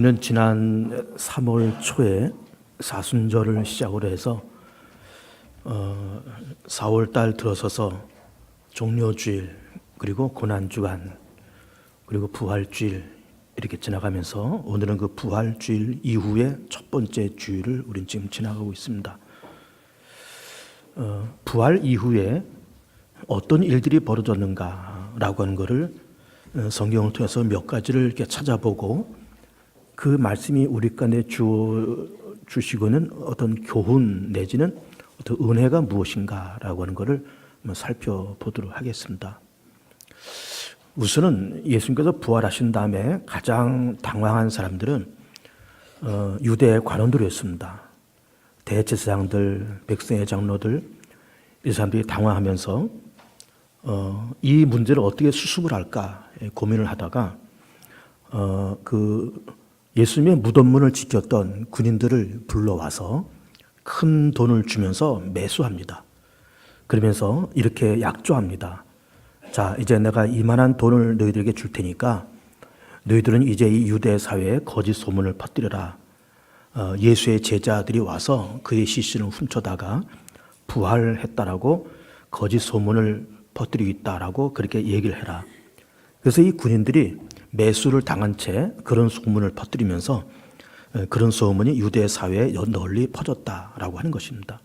저희는 지난 3월 초에 사순절을 시작으로 해서 4월 달 들어서서 종려주일, 그리고 고난주간, 그리고 부활주일 이렇게 지나가면서 오늘은 그 부활주일 이후의 첫 번째 주일을 우린 지금 지나가고 있습니다. 부활 이후에 어떤 일들이 벌어졌는가라고 하는 것을 성경을 통해서 몇 가지를 이렇게 찾아보고 그 말씀이 우리 간에 주시고는 어떤 교훈 내지는 어떤 은혜가 무엇인가라고 하는 것을 살펴보도록 하겠습니다. 우선은 예수님께서 부활하신 다음에 가장 당황한 사람들은 유대 관원들이었습니다. 대제사장들, 백성의 장로들, 이 사람들이 당황하면서 이 문제를 어떻게 수습을 할까 고민을 하다가 예수님의 무덤문을 지켰던 군인들을 불러와서 큰 돈을 주면서 매수합니다. 그러면서 이렇게 약조합니다. 자, 이제 내가 이만한 돈을 너희들에게 줄 테니까 너희들은 이제 이 유대 사회에 거짓 소문을 퍼뜨려라. 예수의 제자들이 와서 그의 시신을 훔쳐다가 부활했다라고 거짓 소문을 퍼뜨리고 있다라고 그렇게 얘기를 해라. 그래서 이 군인들이 매수를 당한 채 그런 소문을 퍼뜨리면서 그런 소문이 유대 사회에 널리 퍼졌다라고 하는 것입니다.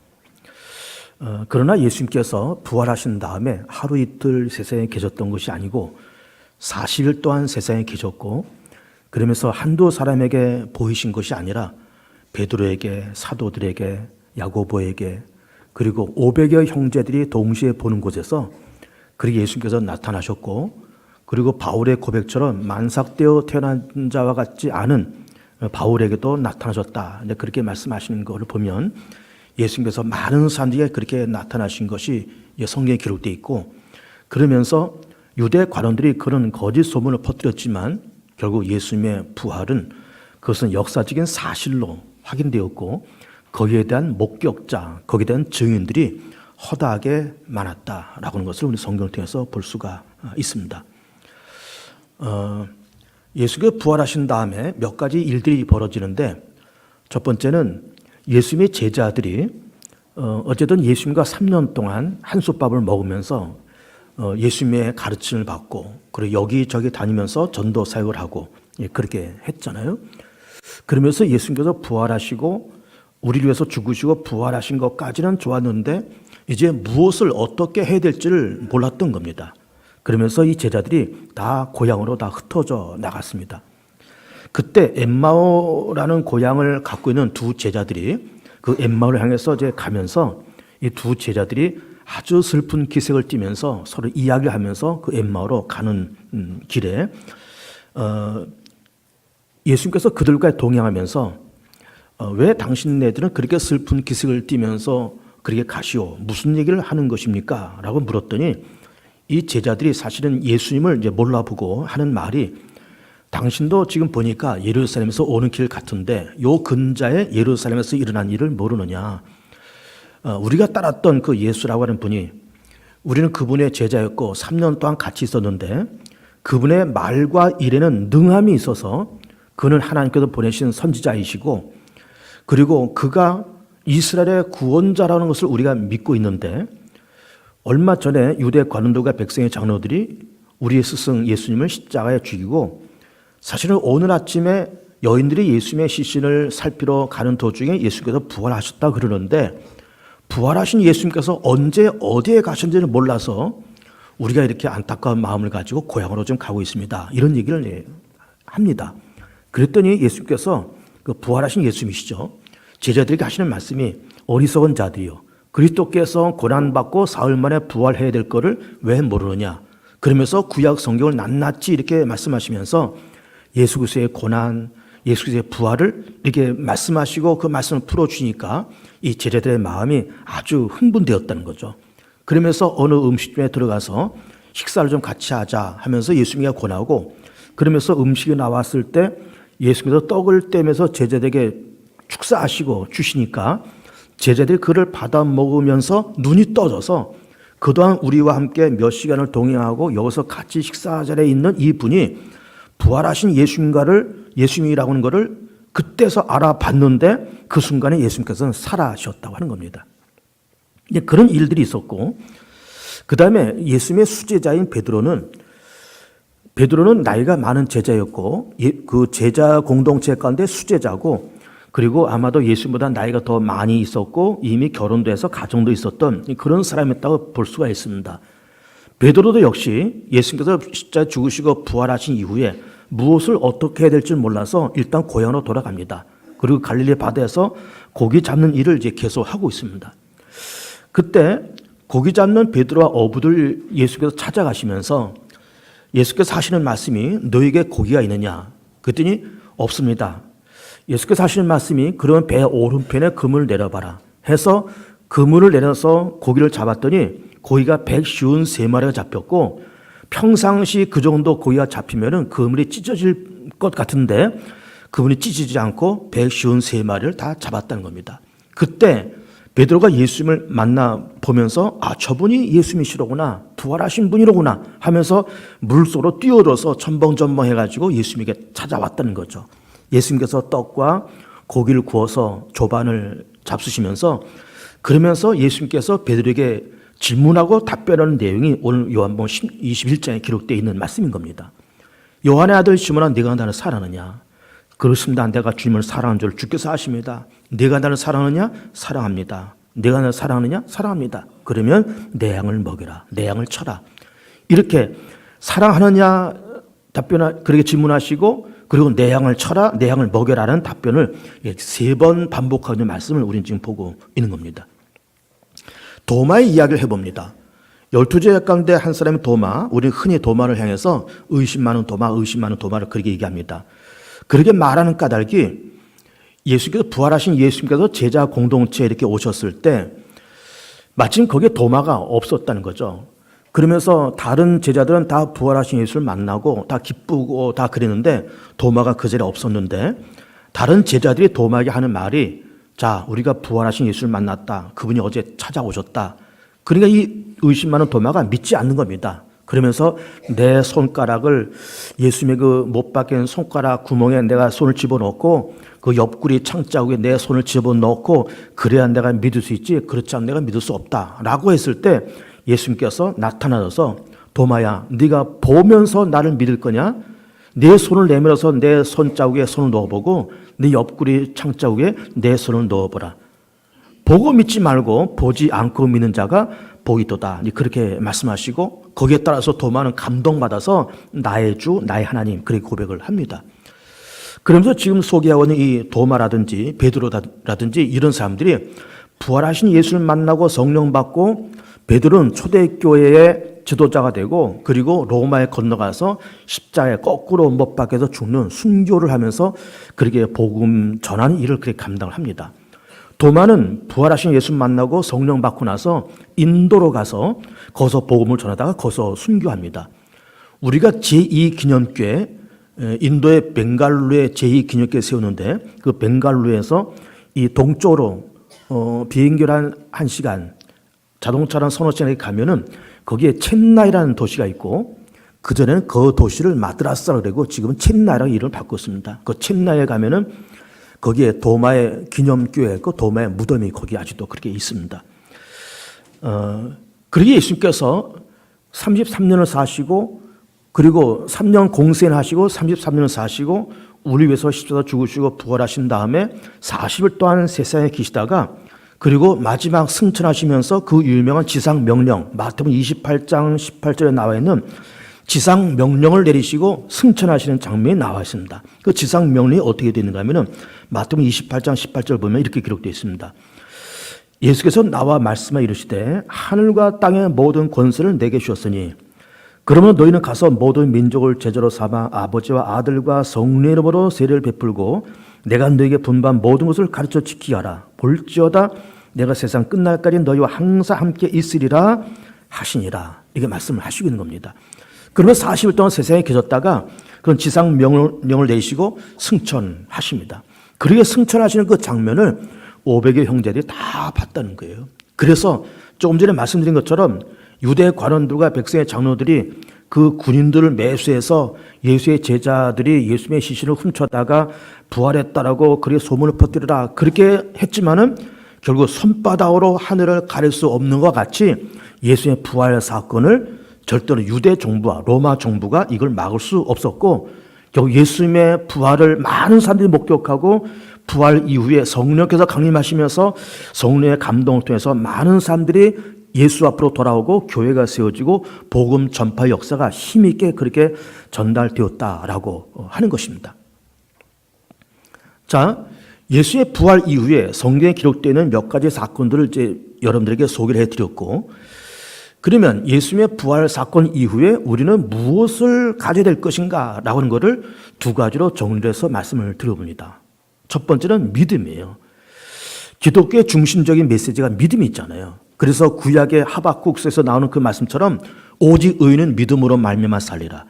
그러나 예수님께서 부활하신 다음에 하루 이틀 세상에 계셨던 것이 아니고 40일 동안 세상에 계셨고, 그러면서 한두 사람에게 보이신 것이 아니라 베드로에게, 사도들에게, 야고보에게, 그리고 500여 형제들이 동시에 보는 곳에서 그렇게 예수님께서 나타나셨고, 그리고 바울의 고백처럼 만삭되어 태어난 자와 같지 않은 바울에게도 나타나셨다. 그렇게 말씀하시는 것을 보면 예수님께서 많은 사람들에게 그렇게 나타나신 것이 성경에 기록되어 있고, 그러면서 유대 관원들이 그런 거짓 소문을 퍼뜨렸지만 결국 예수님의 부활은 그것은 역사적인 사실로 확인되었고, 거기에 대한 목격자, 거기에 대한 증인들이 허다하게 많았다라고 하는 것을 우리 성경을 통해서 볼 수가 있습니다. 예수가 부활하신 다음에 몇 가지 일들이 벌어지는데, 첫 번째는 예수님의 제자들이 어쨌든 예수님과 3년 동안 한솥밥을 먹으면서 예수님의 가르침을 받고, 그리고 여기저기 다니면서 전도 사역을 하고 그렇게 했잖아요. 그러면서 예수님께서 부활하시고 우리를 위해서 죽으시고 부활하신 것까지는 좋았는데 이제 무엇을 어떻게 해야 될지를 몰랐던 겁니다. 그러면서 이 제자들이 다 고향으로 다 흩어져 나갔습니다. 그때 엠마오라는 고향을 갖고 있는 두 제자들이 그 엠마오를 향해서 이제 가면서 이 두 제자들이 아주 슬픈 기색을 띠면서 서로 이야기하면서 그 엠마오로 가는 길에 예수님께서 그들과 동행하면서 왜 당신네들은 그렇게 슬픈 기색을 띠면서 그렇게 가시오? 무슨 얘기를 하는 것입니까? 라고 물었더니 이 제자들이 사실은 예수님을 이제 몰라보고 하는 말이, 당신도 지금 보니까 예루살렘에서 오는 길 같은데 요 근자에 예루살렘에서 일어난 일을 모르느냐? 우리가 따랐던 그 예수라고 하는 분이, 우리는 그분의 제자였고 3년 동안 같이 있었는데 그분의 말과 일에는 능함이 있어서 그는 하나님께서 보내신 선지자이시고, 그리고 그가 이스라엘의 구원자라는 것을 우리가 믿고 있는데, 얼마 전에 유대 관원들과 백성의 장로들이 우리의 스승 예수님을 십자가에 죽이고, 사실은 오늘 아침에 여인들이 예수님의 시신을 살피러 가는 도중에 예수님께서 부활하셨다 그러는데, 부활하신 예수님께서 언제 어디에 가셨는지를 몰라서 우리가 이렇게 안타까운 마음을 가지고 고향으로 좀 가고 있습니다. 이런 얘기를 합니다. 그랬더니 예수님께서 그 부활하신 예수님이시죠. 제자들에게 하시는 말씀이, 어리석은 자들이요, 그리스도께서 고난받고 사흘 만에 부활해야 될 거를 왜 모르느냐. 그러면서 구약 성경을 낱낱이 이렇게 말씀하시면서 예수 그리스도의 고난, 예수 그리스도의 부활을 이렇게 말씀하시고 그 말씀을 풀어주니까 이 제자들의 마음이 아주 흥분되었다는 거죠. 그러면서 어느 음식점에 들어가서 식사를 좀 같이 하자 하면서 예수님이 권하고, 그러면서 음식이 나왔을 때 예수님께서 떡을 떼면서 제자들에게 축사하시고 주시니까 제자들이 그를 받아 먹으면서 눈이 떠져서 그동안 우리와 함께 몇 시간을 동행하고 여기서 같이 식사 자리에 있는 이 분이 부활하신 예수님과를 예수님이라고 하는 것을 그때서 알아봤는데 그 순간에 예수님께서는 살아셨다고 하는 겁니다. 이제 그런 일들이 있었고, 그 다음에 예수님의 수제자인 베드로는 나이가 많은 제자였고, 그 제자 공동체 가운데 수제자고, 그리고 아마도 예수님보다 나이가 더 많이 있었고 이미 결혼도 해서 가정도 있었던 그런 사람이었다고 볼 수가 있습니다. 베드로도 역시 예수님께서 십자가에 죽으시고 부활하신 이후에 무엇을 어떻게 해야 될지 몰라서 일단 고향으로 돌아갑니다. 그리고 갈릴리 바다에서 고기 잡는 일을 이제 계속 하고 있습니다. 그때 고기 잡는 베드로와 어부들 예수께서 찾아가시면서 예수께서 하시는 말씀이 너에게 고기가 있느냐? 그랬더니 없습니다. 예수께서 하시는 말씀이 그러면 배 오른편에 그물을 내려봐라 해서 그물을 내려서 고기를 잡았더니 고기가 153마리가 잡혔고, 평상시 그 정도 고기가 잡히면은 그물이 찢어질 것 같은데 그물이 찢어지지 않고 153마리를 다 잡았다는 겁니다. 그때 베드로가 예수님을 만나 보면서 저분이 예수님이시로구나, 부활하신 분이로구나 하면서 물속으로 뛰어들어서 첨벙첨벙해가지고 예수님에게 찾아왔다는 거죠. 예수님께서 떡과 고기를 구워서 조반을 잡수시면서 그러면서 예수님께서 베드로에게 질문하고 답변하는 내용이 오늘 요한복음 21장에 기록되어 있는 말씀인 겁니다. 요한의 아들 시몬아, 네가 나를 사랑하느냐? 그렇습니다. 내가 주님을 사랑하는 줄 주께서 아십니다. 네가 나를 사랑하느냐? 사랑합니다. 네가 나를 사랑하느냐? 사랑합니다. 그러면 내 양을 먹여라. 내 양을 쳐라. 이렇게 사랑하느냐 그렇게 질문하시고, 그리고 내 양을 쳐라, 내 양을 먹여라는 답변을 3번 반복하는 말씀을 우리는 지금 보고 있는 겁니다. 도마의 이야기를 해봅니다. 12제자 가운데 한 사람이 도마, 우리는 흔히 도마를 향해서 의심 많은 도마, 의심 많은 도마를 그렇게 얘기합니다. 그렇게 말하는 까닭이 예수님께서 부활하신 예수님께서 제자 공동체에 이렇게 오셨을 때 마침 거기에 도마가 없었다는 거죠. 그러면서 다른 제자들은 다 부활하신 예수를 만나고 다 기쁘고 다 그랬는데 도마가 그 자리에 없었는데, 다른 제자들이 도마에게 하는 말이 자, 우리가 부활하신 예수를 만났다. 그분이 어제 찾아오셨다. 그러니까 이 의심 많은 도마가 믿지 않는 겁니다. 그러면서 내 손가락을 예수님의 그 못 박힌 손가락 구멍에 내가 손을 집어넣고 그 옆구리 창자국에 내 손을 집어넣고 그래야 내가 믿을 수 있지, 그렇지 않으면 내가 믿을 수 없다 라고 했을 때 예수님께서 나타나셔서 도마야, 네가 보면서 나를 믿을 거냐? 내 손을 내밀어서 내 손자국에 손을 넣어보고 네 옆구리 창자국에 내 손을 넣어보라. 보고 믿지 말고 보지 않고 믿는 자가 복이도다. 그렇게 말씀하시고 거기에 따라서 도마는 감동받아서 나의 주, 나의 하나님 그렇게 고백을 합니다. 그러면서 지금 소개하고 있는 이 도마라든지 베드로라든지 이런 사람들이 부활하신 예수를 만나고 성령 받고, 베드로는 초대교회의 지도자가 되고 그리고 로마에 건너가서 십자가에 거꾸로 못 박혀서 죽는 순교를 하면서 그렇게 복음 전하는 일을 그렇게 감당을 합니다. 도마는 부활하신 예수 만나고 성령 받고 나서 인도로 가서 거기서 복음을 전하다가 거기서 순교합니다. 우리가 제2기념교회, 인도의 벵갈루에 제2기념교회 세우는데 그 벵갈루에서 이 동쪽으로 비행기를 한 시간, 자동차랑 서너 시간에 가면은 거기에 첸나이라는 도시가 있고, 그전에는 그 도시를 마드라스라고 그러고 지금은 첸나이라고 이름을 바꿨습니다. 그 첸나이에 가면은 거기에 도마의 기념교회 있고 도마의 무덤이 거기 아직도 그렇게 있습니다. 그러기에 예수님께서 33년을 사시고 그리고 3년 공생을 하시고 33년을 사시고 우리 위해서 십자가 죽으시고 부활하신 다음에 40일 동안 세상에 계시다가 그리고 마지막 승천하시면서 그 유명한 지상명령, 마태복음 28장 18절에 나와 있는 지상명령을 내리시고 승천하시는 장면이 나와 있습니다. 그 지상명령이 어떻게 되어 있는가 하면 마태복음 28장 18절 보면 이렇게 기록되어 있습니다. 예수께서 나와 말씀하 이르시되 하늘과 땅의 모든 권세를 내게 주었으니 그러면 너희는 가서 모든 민족을 제자로 삼아 아버지와 아들과 성령의 이름으로 세례를 베풀고 내가 너희에게 분반 모든 것을 가르쳐 지키게 하라. 볼지어다 내가 세상 끝날까지 너희와 항상 함께 있으리라 하시니라. 이게 말씀을 하시고 있는 겁니다. 그러면 40일 동안 세상에 계셨다가 그런 지상 명령을 내시고 승천하십니다. 그렇게 승천하시는 그 장면을 500의 형제들이 다 봤다는 거예요. 그래서 조금 전에 말씀드린 것처럼 유대 관원들과 백성의 장로들이 그 군인들을 매수해서 예수의 제자들이 예수님의 시신을 훔쳐다가 부활했다라고 그렇게 소문을 퍼뜨리라 그렇게 했지만은 결국 손바닥으로 하늘을 가릴 수 없는 것 같이 예수의 부활 사건을 절대로 유대 정부와 로마 정부가 이걸 막을 수 없었고 결국 예수님의 부활을 많은 사람들이 목격하고 부활 이후에 성령께서 강림하시면서 성령의 감동을 통해서 많은 사람들이 예수 앞으로 돌아오고 교회가 세워지고 복음 전파 역사가 힘있게 그렇게 전달되었다라고 하는 것입니다. 자, 예수의 부활 이후에 성경에 기록되는 몇 가지 사건들을 이제 여러분들에게 소개를 해드렸고, 그러면 예수님의 부활 사건 이후에 우리는 무엇을 가져야 될 것인가 라고 하는 것을 두 가지로 정리를 해서 말씀을 드려봅니다. 첫 번째는 믿음이에요. 기독교의 중심적인 메시지가 믿음이 있잖아요. 그래서 구약의 하박국서에서 나오는 그 말씀처럼 오직 의인은 믿음으로 말미암아 살리라.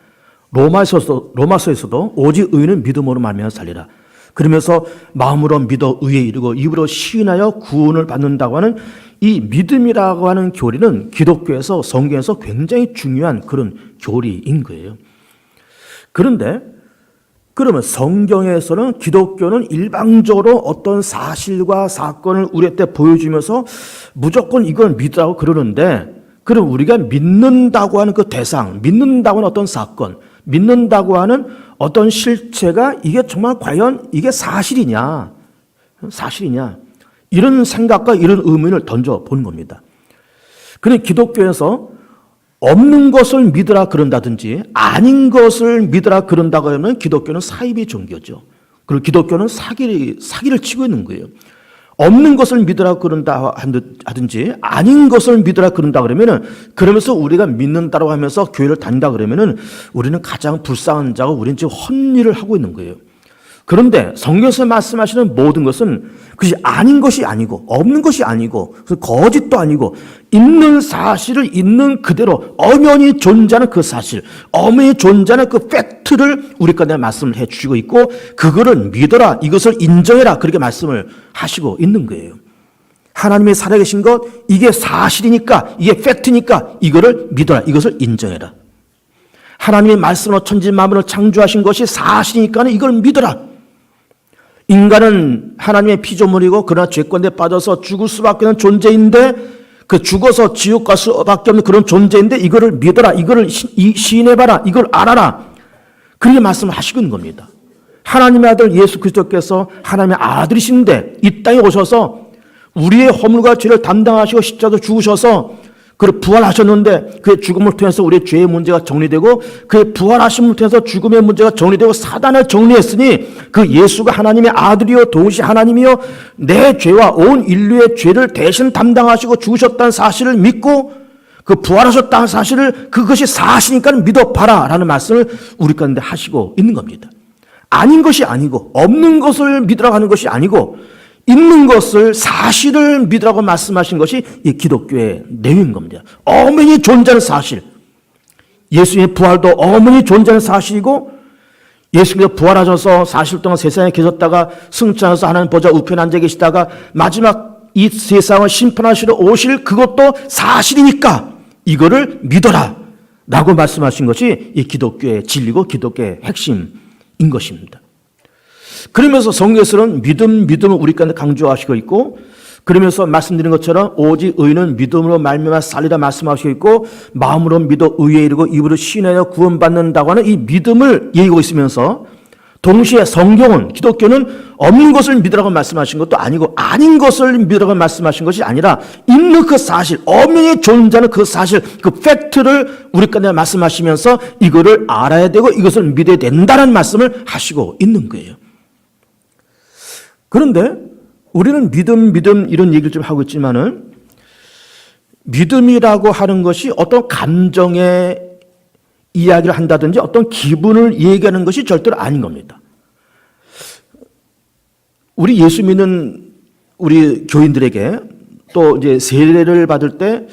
로마서에서도 오직 의인은 믿음으로 말미암아 살리라. 그러면서 마음으로 믿어 의에 이르고 입으로 시인하여 구원을 받는다고 하는 이 믿음이라고 하는 교리는 기독교에서 성경에서 굉장히 중요한 그런 교리인 거예요. 그런데 그러면 성경에서는 기독교는 일방적으로 어떤 사실과 사건을 우리한테 보여주면서 무조건 이건 믿으라고 그러는데, 그럼 우리가 믿는다고 하는 그 대상, 믿는다고 하는 어떤 사건, 믿는다고 하는 어떤 실체가 이게 정말 과연 이게 사실이냐, 이런 생각과 이런 의문을 던져본 겁니다. 그런데 기독교에서 없는 것을 믿으라 그런다든지 아닌 것을 믿으라 그런다고 하면 기독교는 사이비 종교죠. 그리고 기독교는 사기를 치고 있는 거예요. 없는 것을 믿으라 그런다 하든지 아닌 것을 믿으라 그런다 그러면은, 그러면서 우리가 믿는다고 하면서 교회를 다닌다 그러면은 우리는 가장 불쌍한 자고 우리는 지금 헛일을 하고 있는 거예요. 그런데 성경에서 말씀하시는 모든 것은 그것이 아닌 것이 아니고 없는 것이 아니고 거짓도 아니고 있는 사실을 있는 그대로 엄연히 존재하는 그 사실, 엄연히 존재하는 그 팩트를 우리 가운데 말씀을 해 주시고 있고, 그거를 믿어라, 이것을 인정해라, 그렇게 말씀을 하시고 있는 거예요. 하나님이 살아계신 것, 이게 사실이니까, 이게 팩트니까 이거를 믿어라, 이것을 인정해라. 하나님의 말씀으로 천지 만물을 창조하신 것이 사실이니까 이걸 믿어라. 인간은 하나님의 피조물이고 그러나 죄권에 빠져서 죽을 수밖에 없는 존재인데, 그 죽어서 지옥 갈 수밖에 없는 그런 존재인데 이거를 믿어라, 이거를 시인해봐라, 이걸 알아라, 그렇게 말씀을 하시는 겁니다. 하나님의 아들 예수 그리스도께서 하나님의 아들이신데 이 땅에 오셔서 우리의 허물과 죄를 담당하시고 십자가로 죽으셔서 그를 부활하셨는데, 그의 죽음을 통해서 우리의 죄의 문제가 정리되고 그의 부활하심을 통해서 죽음의 문제가 정리되고 사단을 정리했으니, 그 예수가 하나님의 아들이요 동시에 하나님이요 내 죄와 온 인류의 죄를 대신 담당하시고 죽으셨다는 사실을 믿고 그 부활하셨다는 사실을, 그것이 사실이니까 믿어봐라 라는 말씀을 우리 가운데 하시고 있는 겁니다. 아닌 것이 아니고 없는 것을 믿으라고 하는 것이 아니고 있는 것을, 사실을 믿으라고 말씀하신 것이 이 기독교의 내용인 겁니다. 엄연히 존재하는 사실, 예수님의 부활도 엄연히 존재하는 사실이고, 예수님께서 부활하셔서 40일 동안 세상에 계셨다가 승천하셔서 하나님 보좌 우편에 앉아 계시다가 마지막 이 세상을 심판하시러 오실 그것도 사실이니까 이거를 믿어라 라고 말씀하신 것이 이 기독교의 진리고 기독교의 핵심인 것입니다. 그러면서 성경에서는 믿음을 우리 가운데 강조하시고 있고, 그러면서 말씀드린 것처럼 오직 의인은 믿음으로 말미암아 살리라 말씀하시고 있고, 마음으로 믿어 의에 이르고 입으로 시인하여 구원받는다고 하는 이 믿음을 얘기하고 있으면서, 동시에 성경은, 기독교는 없는 것을 믿으라고 말씀하신 것도 아니고 아닌 것을 믿으라고 말씀하신 것이 아니라 있는 그 사실, 엄연히 존재하는 그 사실, 그 팩트를 우리 가운데 말씀하시면서 이거를 알아야 되고 이것을 믿어야 된다는 말씀을 하시고 있는 거예요. 그런데 우리는 믿음 이런 얘기를 좀 하고 있지만은, 믿음이라고 하는 것이 어떤 감정의 이야기를 한다든지 어떤 기분을 얘기하는 것이 절대로 아닌 겁니다. 우리 예수 믿는 우리 교인들에게 또 이제 세례를 받을 때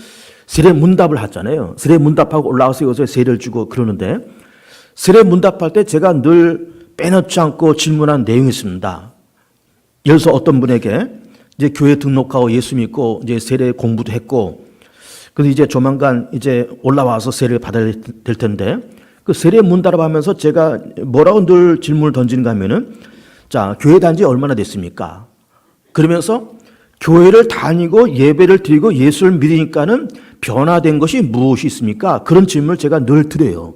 세례 문답을 하잖아요. 세례 문답하고 올라와서 여기서 세례를 주고 그러는데, 세례 문답할 때 제가 늘 빼놓지 않고 질문한 내용이 있습니다. 예를 들어서 어떤 분에게 이제 교회 등록하고 예수 믿고 이제 세례 공부도 했고, 그래서 이제 조만간 이제 올라와서 세례를 받아야 될 텐데 그 세례 문답하면서 제가 뭐라고 늘 질문을 던지는가 하면은 자, 교회 다닌 지 얼마나 됐습니까? 그러면서 교회를 다니고 예배를 드리고 예수를 믿으니까는 변화된 것이 무엇이 있습니까? 그런 질문을 제가 늘 드려요.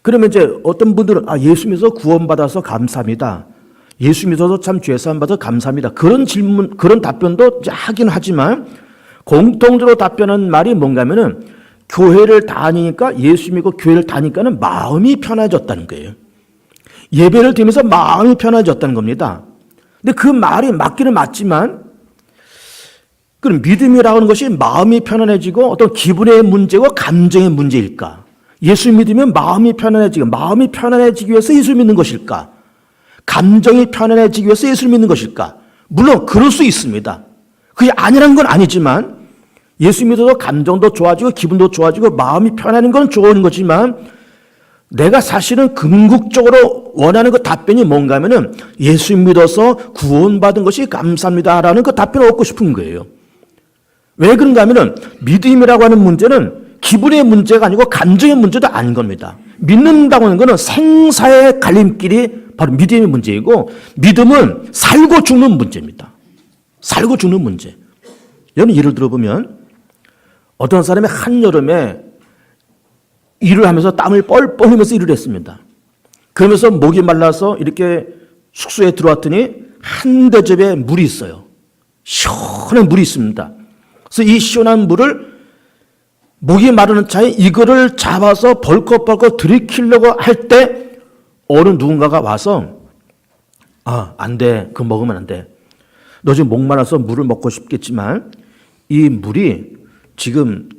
그러면 이제 어떤 분들은 예수 믿어서 구원받아서 감사합니다. 예수 믿어서 참 죄사함 받아서 감사합니다. 그런 질문, 그런 답변도 하긴 하지만 공통적으로 답변하는 말이 뭔가 하면은 교회를 다니니까 예수 믿고 교회를 다니까는 마음이 편해졌다는 거예요. 예배를 드리면서 마음이 편해졌다는 겁니다. 근데 그 말이 맞기는 맞지만 그럼 믿음이라고 하는 것이 마음이 편안해지고 어떤 기분의 문제고 감정의 문제일까? 예수 믿으면 마음이 편안해지기 위해서 예수 믿는 것일까? 감정이 편안해지기 위해서 예수를 믿는 것일까? 물론 그럴 수 있습니다. 그게 아니란 건 아니지만 예수 믿어도 감정도 좋아지고 기분도 좋아지고 마음이 편안한 건 좋은 거지만 내가 사실은 궁극적으로 원하는 그 답변이 뭔가 하면은 예수 믿어서 구원받은 것이 감사합니다라는 그 답변을 얻고 싶은 거예요. 왜 그런가 하면은 믿음이라고 하는 문제는 기분의 문제가 아니고 감정의 문제도 아닌 겁니다. 믿는다고 하는 것은 생사의 갈림길이 바로 믿음의 문제이고 믿음은 살고 죽는 문제입니다. 살고 죽는 문제. 여러분 예를 들어보면 어떤 사람이 한여름에 일을 하면서 땀을 뻘뻘 흘리면서 일을 했습니다. 그러면서 목이 말라서 이렇게 숙소에 들어왔더니 한 대접에 물이 있어요. 시원한 물이 있습니다. 그래서 이 시원한 물을 목이 마르는 차에 이거를 잡아서 벌컥벌컥 들이키려고 할 때 어느 누군가가 와서 안 돼. 그거 먹으면 안 돼. 너 지금 목 말라서 물을 먹고 싶겠지만 이 물이 지금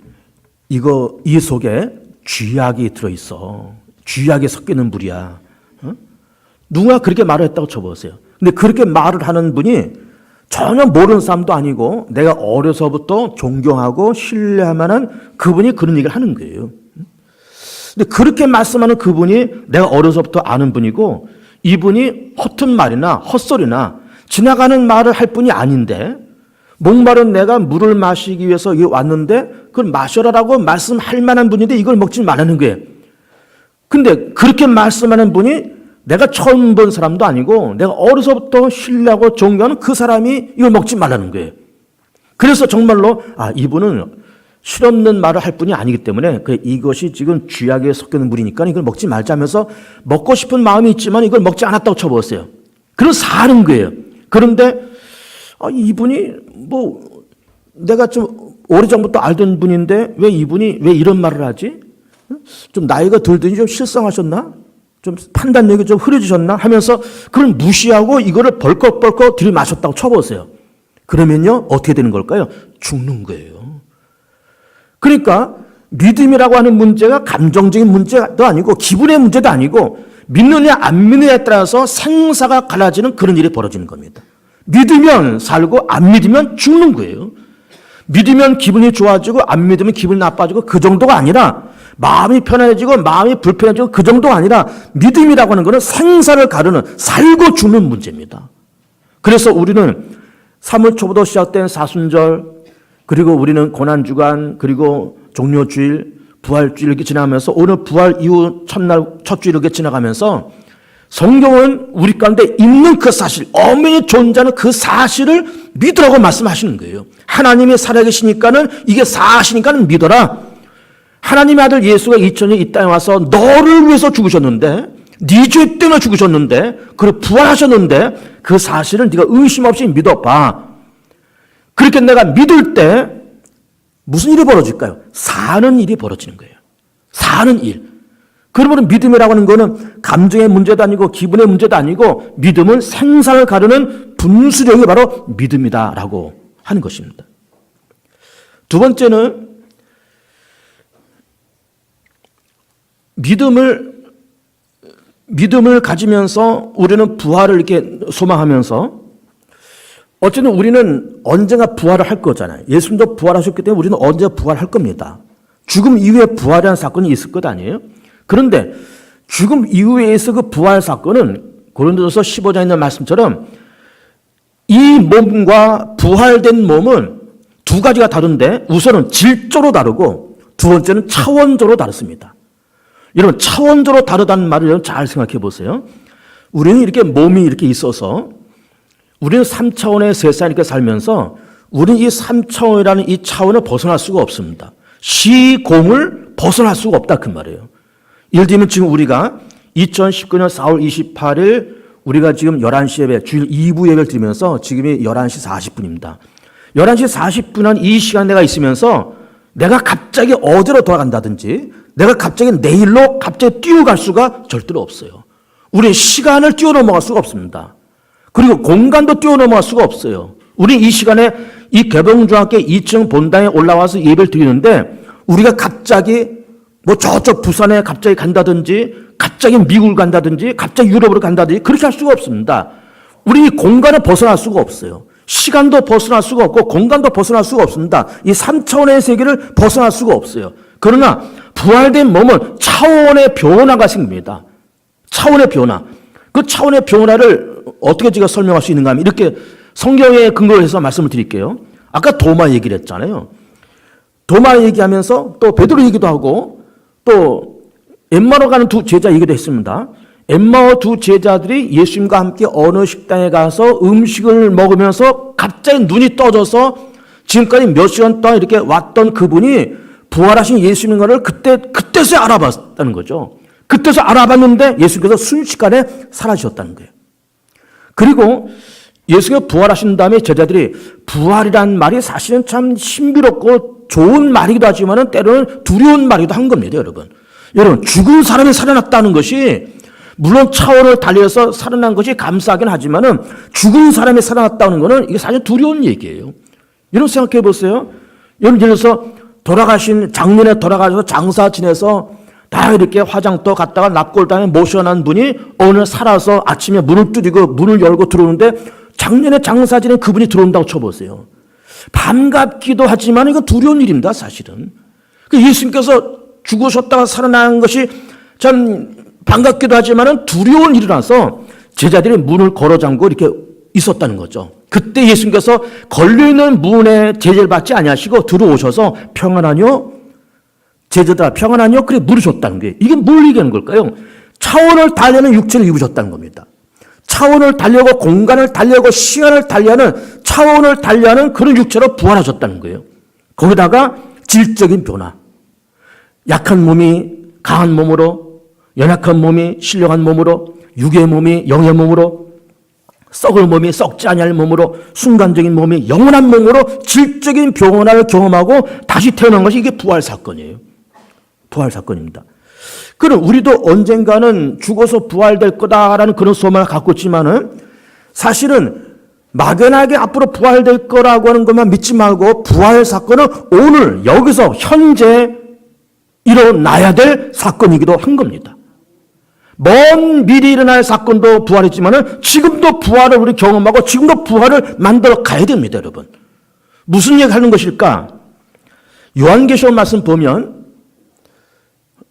이 속에 쥐약이 들어있어. 쥐약이 섞여 있는 물이야. 누가 그렇게 말을 했다고 쳐보세요. 근데 그렇게 말을 하는 분이 전혀 모르는 사람도 아니고 내가 어려서부터 존경하고 신뢰할 만한 그분이 그런 얘기를 하는 거예요. 근데 그렇게 말씀하는 그분이 내가 어려서부터 아는 분이고 이분이 허튼 말이나 헛소리나 지나가는 말을 할 분이 아닌데 목마른 내가 물을 마시기 위해서 여기 왔는데 그걸 마셔라라고 말씀할 만한 분인데 이걸 먹지 말라는 거예요. 근데 그렇게 말씀하는 분이 내가 처음 본 사람도 아니고 내가 어려서부터 신뢰하고 존경하는 그 사람이 이걸 먹지 말라는 거예요. 그래서 정말로 이분은 실없는 말을 할 분이 아니기 때문에 이것이 지금 쥐약에 섞여 있는 물이니까 이걸 먹지 말자면서 먹고 싶은 마음이 있지만 이걸 먹지 않았다고 쳐보았어요. 그런 사는 거예요. 그런데 이분이 내가 좀 오래전부터 알던 분인데 왜 이분이 왜 이런 말을 하지? 좀 나이가 들더니 좀 실성하셨나? 좀 판단력이 좀 흐려지셨나? 하면서 그걸 무시하고 이거를 벌컥벌컥 들이마셨다고 쳐보세요. 그러면요 어떻게 되는 걸까요? 죽는 거예요. 그러니까 믿음이라고 하는 문제가 감정적인 문제도 아니고 기분의 문제도 아니고 믿느냐 안 믿느냐에 따라서 생사가 갈라지는 그런 일이 벌어지는 겁니다. 믿으면 살고 안 믿으면 죽는 거예요. 믿으면 기분이 좋아지고 안 믿으면 기분이 나빠지고 그 정도가 아니라 마음이 편해지고 마음이 불편해지고 그 정도가 아니라 믿음이라고 하는 것은 생사를 가르는 살고 죽는 문제입니다. 그래서 우리는 3월 초부터 시작된 사순절 그리고 우리는 고난주간 그리고 종료주일 부활주일 이렇게 지나가면서 오늘 부활 이후 첫 주일 이렇게 지나가면서 성경은 우리 가운데 있는 그 사실, 엄연히 존재하는 그 사실을 믿으라고 말씀하시는 거예요. 하나님이 살아계시니까는 이게 사실이니까는 믿어라. 하나님의 아들 예수가 2000년 이 땅에 와서 너를 위해서 죽으셨는데 네 죄 때문에 죽으셨는데 그리고 부활하셨는데 그 사실을 네가 의심 없이 믿어봐. 그렇게 내가 믿을 때 무슨 일이 벌어질까요? 사는 일이 벌어지는 거예요. 사는 일. 그러면 믿음이라고 하는 거는 감정의 문제도 아니고 기분의 문제도 아니고 믿음은 생사를 가르는 분수령이 바로 믿음이다라고 하는 것입니다. 두 번째는 믿음을 가지면서 우리는 부활을 이렇게 소망하면서 어쨌든 우리는 언젠가 부활을 할 거잖아요. 예수님도 부활하셨기 때문에 우리는 언제가 부활할 겁니다. 죽음 이후에 부활이라는 사건이 있을 것 아니에요? 그런데 죽음 이후에 있을 그 부활 사건은 고린도전서 15장에 있는 말씀처럼 이 몸과 부활된 몸은 두 가지가 다른데 우선은 질적으로 다르고 두 번째는 차원적으로 다릅니다. 여러분 차원적으로 다르다는 말을 여러분 잘 생각해 보세요. 우리는 이렇게 몸이 이렇게 있어서 우리는 3차원의 세상에 이렇게 살면서 우리는 이 3차원이라는 이 차원을 벗어날 수가 없습니다. 시공을 벗어날 수가 없다 그 말이에요. 예를 들면 지금 우리가 2019년 4월 28일 우리가 지금 11시 예배, 주일 2부 예배를 드리면서 지금이 11시 40분입니다. 11시 40분한 이 시간 내가 있으면서 내가 갑자기 어디로 돌아간다든지 내가 갑자기 내일로 갑자기 뛰어갈 수가 절대로 없어요. 우리는 시간을 뛰어넘어갈 수가 없습니다. 그리고 공간도 뛰어넘어갈 수가 없어요. 우리 이 시간에 이 개봉중학교 2층 본당에 올라와서 예배를 드리는데 우리가 갑자기 뭐 저쪽 부산에 갑자기 간다든지 갑자기 미국을 간다든지 갑자기 유럽으로 간다든지 그렇게 할 수가 없습니다. 우리 이 공간을 벗어날 수가 없어요. 시간도 벗어날 수가 없고 공간도 벗어날 수가 없습니다. 이 3차원의 세계를 벗어날 수가 없어요. 그러나 부활된 몸은 차원의 변화가 생깁니다. 차원의 변화. 그 차원의 변화를 어떻게 제가 설명할 수 있는가 하면 이렇게 성경에 근거를 해서 말씀을 드릴게요. 아까 도마 얘기를 했잖아요. 도마 얘기하면서 또 베드로 얘기도 하고 또 엠마오 가는 두 제자 얘기도 했습니다. 엠마오 두 제자들이 예수님과 함께 어느 식당에 가서 음식을 먹으면서 갑자기 눈이 떠져서 지금까지 몇 시간 동안 이렇게 왔던 그분이 부활하신 예수님과를 그때서야 알아봤다는 거죠. 그때서 알아봤는데 예수님께서 순식간에 사라지셨다는 거예요. 그리고 예수가 부활하신 다음에 제자들이 부활이란 말이 사실은 참 신비롭고 좋은 말이기도 하지만 때로는 두려운 말이기도 한 겁니다, 여러분. 여러분, 죽은 사람이 살아났다는 것이 물론 차원을 달리해서 살아난 것이 감사하긴 하지만은 죽은 사람이 살아났다는 것은 이게 사실 두려운 얘기예요. 여러분 생각해 보세요. 여러분 예를 들어서 돌아가신 작년에 돌아가셔서 장사 지내서 다 이렇게 화장터 갔다가 납골당에 모셔난 분이 어느 날 살아서 아침에 문을 두드리고 문을 열고 들어오는데 작년에 장사 지낸 그분이 들어온다고 쳐보세요. 반갑기도 하지만 이거 두려운 일입니다, 사실은. 예수님께서 죽으셨다가 살아난 것이 참 반갑기도 하지만 두려운 일이라서 제자들이 문을 걸어 잠고 이렇게 있었다는 거죠. 그때 예수님께서 걸려있는 문에 제재를 받지 아니하시고 들어오셔서 평안하뇨? 제자들아 평안하뇨? 그래 물으셨다는 거예요. 이게 뭘 얘기하는 걸까요? 차원을 달려는 육체를 입으셨다는 겁니다. 차원을 달려고 공간을 달려고 시간을 달려는 차원을 달려는 그런 육체로 부활하셨다는 거예요. 거기다가 질적인 변화. 약한 몸이 강한 몸으로, 연약한 몸이 신령한 몸으로, 육의 몸이 영의 몸으로, 썩을 몸이 썩지 아니할 몸으로, 순간적인 몸이 영원한 몸으로 질적인 변화를 경험하고 다시 태어난 것이 이게 부활 사건이에요. 부활 사건입니다. 그럼 우리도 언젠가는 죽어서 부활될 거다라는 그런 소망을 갖고 있지만은 사실은 막연하게 앞으로 부활될 거라고 하는 것만 믿지 말고 부활 사건은 오늘 여기서 현재 일어나야 될 사건이기도 한 겁니다. 먼 미리 일어날 사건도 부활이지만은 지금도 부활을 우리 경험하고 지금도 부활을 만들어 가야 됩니다, 여러분. 무슨 얘기 하는 것일까? 요한계시록 말씀 보면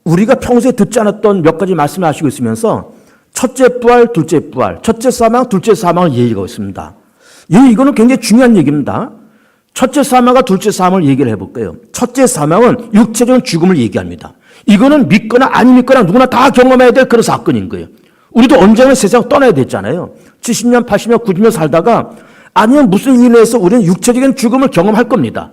우리가 평소에 듣지 않았던 몇 가지 말씀을 하시고 있으면서 첫째 부활, 둘째 부활, 첫째 사망, 둘째 사망을 얘기하고 있습니다. 이거는 굉장히 중요한 얘기입니다. 첫째 사망과 둘째 사망을 얘기를 해볼게요. 첫째 사망은 육체적인 죽음을 얘기합니다. 이거는 믿거나 안 믿거나 누구나 다 경험해야 될 그런 사건인 거예요. 우리도 언젠가 세상 떠나야 됐잖아요. 70년, 80년, 90년 살다가 아니면 무슨 이유로 해서 우리는 육체적인 죽음을 경험할 겁니다.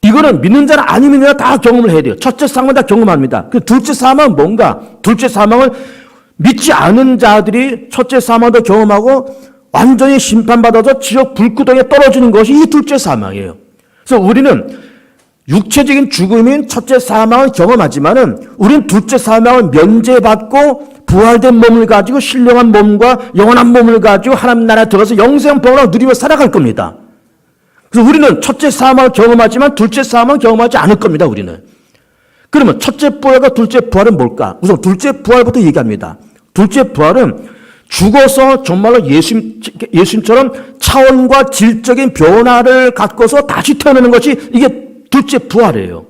이거는 믿는 자나 안 믿는 자나 다 경험을 해야 돼요. 첫째 사망은 다 경험합니다. 그 둘째 사망은 뭔가? 둘째 사망은 믿지 않은 자들이 첫째 사망도 경험하고 완전히 심판받아서 지옥 불구덩이에 떨어지는 것이 이 둘째 사망이에요. 그래서 우리는 육체적인 죽음인 첫째 사망을 경험하지만은 우리는 둘째 사망을 면제받고 부활된 몸을 가지고 신령한 몸과 영원한 몸을 가지고 하나님 나라에 들어가서 영생 복을 누리며 살아갈 겁니다. 그래서 우리는 첫째 사망을 경험하지만 둘째 사망을 경험하지 않을 겁니다, 우리는. 그러면 첫째 부활과 둘째 부활은 뭘까? 우선 둘째 부활부터 얘기합니다. 둘째 부활은 죽어서 정말로 예수님처럼 차원과 질적인 변화를 갖고서 다시 태어나는 것이 이게 둘째 부활이에요.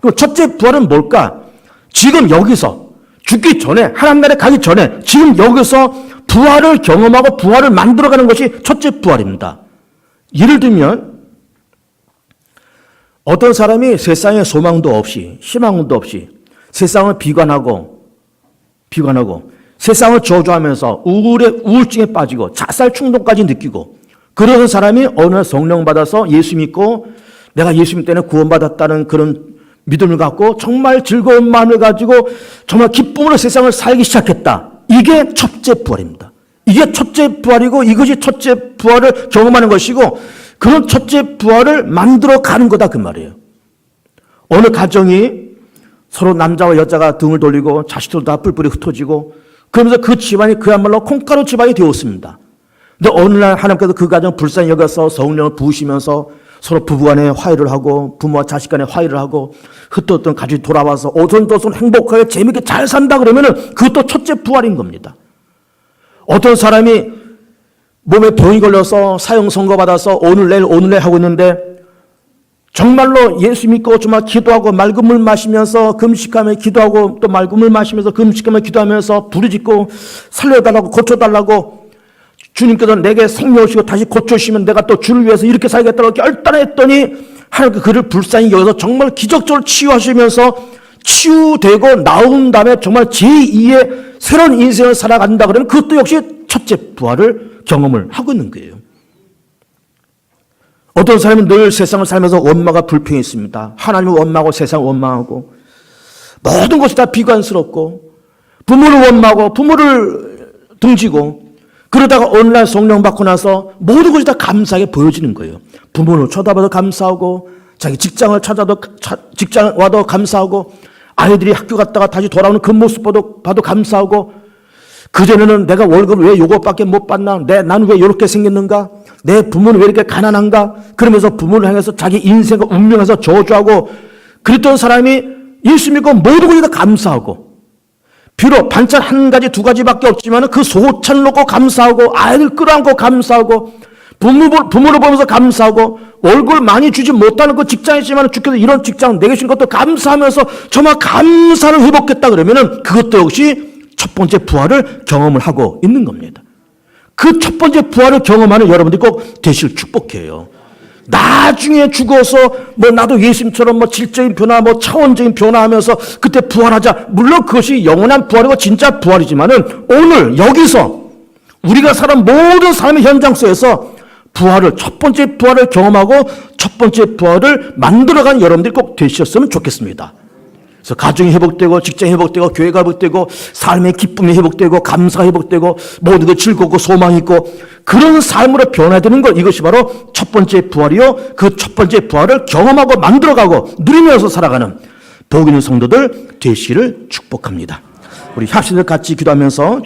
그럼 첫째 부활은 뭘까? 지금 여기서 죽기 전에 하나님 나라에 가기 전에 지금 여기서 부활을 경험하고 부활을 만들어가는 것이 첫째 부활입니다. 예를 들면 어떤 사람이 세상에 소망도 없이 희망도 없이 세상을 비관하고 세상을 저주하면서 우울증에 빠지고 자살 충동까지 느끼고 그런 사람이 어느 날 성령 받아서 예수 믿고 내가 예수 믿을 때는 구원받았다는 그런 믿음을 갖고 정말 즐거운 마음을 가지고 정말 기쁨으로 세상을 살기 시작했다. 이게 첫째 부활입니다. 이게 첫째 부활이고 이것이 첫째 부활을 경험하는 것이고 그런 첫째 부활을 만들어 가는 거다 그 말이에요. 어느 가정이 서로 남자와 여자가 등을 돌리고 자식들도 다 뿔뿔이 흩어지고 그러면서 그 집안이 그야말로 콩가루 집안이 되었습니다. 근데 어느 날 하나님께서 그 가정 불쌍히 여겨서 성령을 부으시면서 서로 부부간에 화해를 하고 부모와 자식 간에 화해를 하고 흩어졌던 가족이 돌아와서 오손도손 행복하게 재미있게 잘 산다 그러면은 그것도 첫째 부활인 겁니다. 어떤 사람이 몸에 병이 걸려서 사형 선고 받아서 오늘 내일 하고 있는데 정말로 예수 믿고 정말 기도하고 맑은 물 마시면서 금식하며 기도하고 또 맑은 물 마시면서 금식하며 기도하면서 부르짖고 살려달라고 고쳐달라고 주님께서 내게 생명을 주시고 다시 고쳐주시면 내가 또 주를 위해서 이렇게 살겠다고 결단했더니 하나님께 그를 불쌍히 여겨서 정말 기적적으로 치유하시면서 치유되고 나온 다음에 정말 제2의 새로운 인생을 살아간다 그러면 그것도 역시 첫째 부활을 경험을 하고 있는 거예요. 어떤 사람은 늘 세상을 살면서 원망과 불평이 있습니다. 하나님을 원망하고 세상을 원망하고 모든 것이 다 비관스럽고 부모를 원망하고 부모를 등지고 그러다가 어느 날 성령 받고 나서 모든 것이 다 감사하게 보여지는 거예요. 부모를 쳐다봐도 감사하고 자기 직장을 찾아도 직장 와도 감사하고 아이들이 학교 갔다가 다시 돌아오는 그 모습 봐도 감사하고 그전에는 내가 월급을 왜 요것밖에 못 받나? 나는 왜 이렇게 생겼는가? 내 부모는 왜 이렇게 가난한가? 그러면서 부모를 향해서 자기 인생과 운명에서 저주하고 그랬던 사람이 예수 믿고 모든 것이 다 감사하고 비록 반찬 한 가지 두 가지밖에 없지만 그 소찬 놓고 감사하고 아이들 끌어안고 감사하고 부모를 보면서 감사하고 월급을 많이 주지 못하는 그 직장이지만 주께서 이런 직장 내게 주신 것도 감사하면서 정말 감사를 회복했다 그러면은 그것도 역시 첫 번째 부활을 경험을 하고 있는 겁니다. 그 첫 번째 부활을 경험하는 여러분들이 꼭 되실 축복해요. 나중에 죽어서 나도 예수님처럼 질적인 변화 차원적인 변화하면서 그때 부활하자. 물론 그것이 영원한 부활이고 진짜 부활이지만은 오늘 여기서 우리가 사는 모든 삶의 현장 속에서 첫 번째 부활을 경험하고 첫 번째 부활을 만들어간 여러분들이 꼭 되셨으면 좋겠습니다. 그래서 가정이 회복되고 직장이 회복되고 교회가 회복되고 삶의 기쁨이 회복되고 감사가 회복되고 모든 게 즐겁고 소망이 있고 그런 삶으로 변화되는 것 이것이 바로 첫 번째 부활이요. 그 첫 번째 부활을 경험하고 만들어가고 누리면서 살아가는 복 있는 성도들 되시기를 축복합니다. 우리 합심들 같이 기도하면서